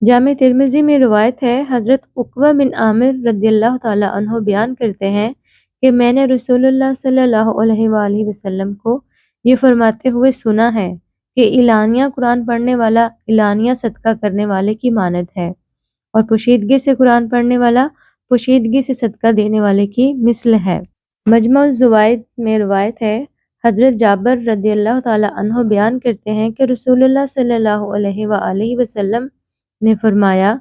جامع ترمذی میں روایت ہے، حضرت عقبہ بن عامر رضی اللہ تعالیٰ عنہ بیان کرتے ہیں کہ میں نے رسول اللہ صلی اللہ علیہ وآلہ وسلم کو یہ فرماتے ہوئے سنا ہے کہ اعلانیہ قرآن پڑھنے والا اعلانیہ صدقہ کرنے والے کی مانند ہے، اور پوشیدگی سے قرآن پڑھنے والا پوشیدگی سے صدقہ دینے والے کی مثل ہے۔ مجمع الزوائد میں روایت ہے، حضرت جابر رضی اللہ تعالیٰ عنہ بیان کرتے ہیں کہ رسول اللہ صلی اللہ علیہ وآلہ وسلم نے فرمایا،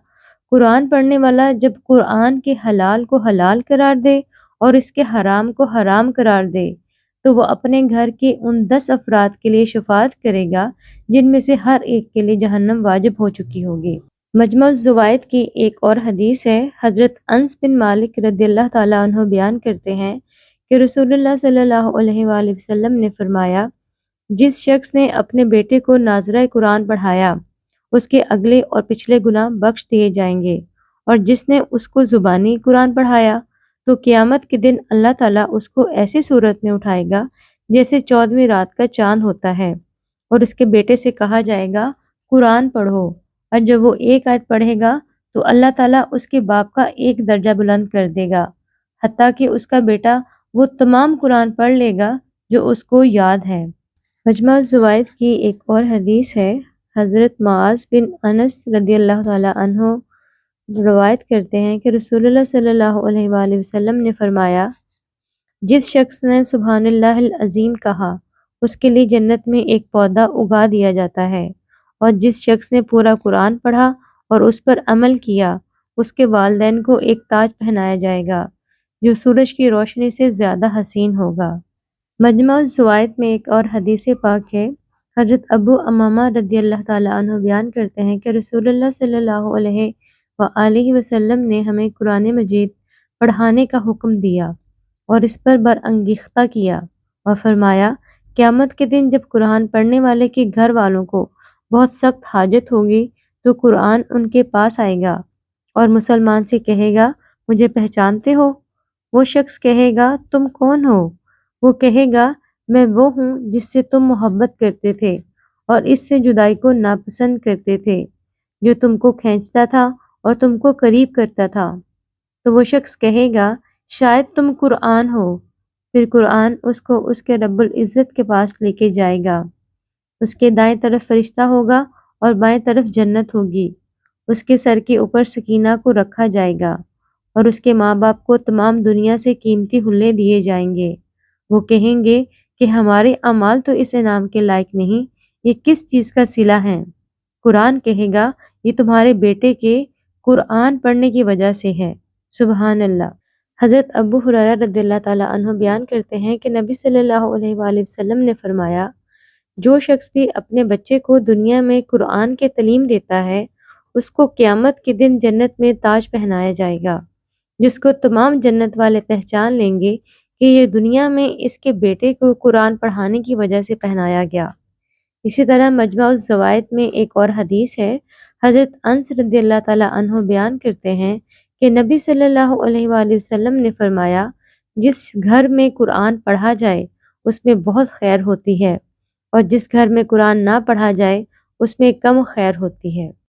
قرآن پڑھنے والا جب قرآن کے حلال کو حلال قرار دے اور اس کے حرام کو حرام قرار دے تو وہ اپنے گھر کے ان 10 افراد کے لیے شفاعت کرے گا جن میں سے ہر ایک کے لیے جہنم واجب ہو چکی ہوگی۔ مجمع الزوائد کی ایک اور حدیث ہے، حضرت انس بن مالک رضی اللہ تعالیٰ عنہ بیان کرتے ہیں کہ رسول اللہ صلی اللہ علیہ وآلہ وسلم نے فرمایا، جس شخص نے اپنے بیٹے کو ناظرہ قرآن پڑھایا اس کے اگلے اور پچھلے گناہ بخش دیے جائیں گے، اور جس نے اس کو زبانی قرآن پڑھایا تو قیامت کے دن اللہ تعالیٰ اس کو ایسی صورت میں اٹھائے گا جیسے 14ویں رات کا چاند ہوتا ہے، اور اس کے بیٹے سے کہا جائے گا قرآن پڑھو، اور جب وہ ایک آیت پڑھے گا تو اللہ تعالیٰ اس کے باپ کا ایک درجہ بلند کر دے گا، حتیٰ کہ اس کا بیٹا وہ تمام قرآن پڑھ لے گا جو اس کو یاد ہے۔ مجمع الزوائد کی ایک اور حدیث ہے، حضرت معاذ بن انس رضی اللہ تعالیٰ عنہ روایت کرتے ہیں کہ رسول اللہ صلی اللہ علیہ وآلہ وسلم نے فرمایا، جس شخص نے سبحان اللہ العظیم کہا اس کے لیے جنت میں ایک پودا اگا دیا جاتا ہے، اور جس شخص نے پورا قرآن پڑھا اور اس پر عمل کیا اس کے والدین کو ایک تاج پہنایا جائے گا جو سورج کی روشنی سے زیادہ حسین ہوگا۔ مجمع الزوائد میں ایک اور حدیث پاک ہے، حضرت ابو امامہ رضی اللہ تعالیٰ عنہ بیان کرتے ہیں کہ رسول اللہ صلی اللہ علیہ وآلہ وسلم نے ہمیں قرآن مجید پڑھانے کا حکم دیا اور اس پر برانگیختہ کیا، اور فرمایا، قیامت کے دن جب قرآن پڑھنے والے کے گھر والوں کو بہت سخت حاجت ہوگی تو قرآن ان کے پاس آئے گا اور مسلمان سے کہے گا، مجھے پہچانتے ہو؟ وہ شخص کہے گا، تم کون ہو؟ وہ کہے گا، میں وہ ہوں جس سے تم محبت کرتے تھے اور اس سے جدائی کو ناپسند کرتے تھے، جو تم کو کھینچتا تھا اور تم کو قریب کرتا تھا۔ تو وہ شخص کہے گا، شاید تم قرآن ہو۔ پھر قرآن اس کو اس کے رب العزت کے پاس لے کے جائے گا، اس کے دائیں طرف فرشتہ ہوگا اور بائیں طرف جنت ہوگی، اس کے سر کے اوپر سکینہ کو رکھا جائے گا اور اس کے ماں باپ کو تمام دنیا سے قیمتی حلے دیے جائیں گے۔ وہ کہیں گے کہ ہمارے اعمال تو اس انعام کے لائق نہیں، یہ کس چیز کا صلہ ہے؟ قرآن کہے گا، یہ تمہارے بیٹے کے قرآن پڑھنے کی وجہ سے ہے۔ سبحان اللہ۔ حضرت ابو ہریرہ رضی اللہ تعالیٰ عنہ بیان کرتے ہیں کہ نبی صلی اللہ علیہ وآلہ وسلم نے فرمایا، جو شخص بھی اپنے بچے کو دنیا میں قرآن کے تعلیم دیتا ہے اس کو قیامت کے دن جنت میں تاج پہنایا جائے گا، جس کو تمام جنت والے پہچان لیں گے کہ یہ دنیا میں اس کے بیٹے کو قرآن پڑھانے کی وجہ سے پہنایا گیا۔ اسی طرح مجمع الزوائد میں ایک اور حدیث ہے، حضرت انس رضی اللہ تعالیٰ عنہ بیان کرتے ہیں کہ نبی صلی اللہ علیہ وآلہ وسلم نے فرمایا، جس گھر میں قرآن پڑھا جائے اس میں بہت خیر ہوتی ہے، اور جس گھر میں قرآن نہ پڑھا جائے اس میں کم خیر ہوتی ہے۔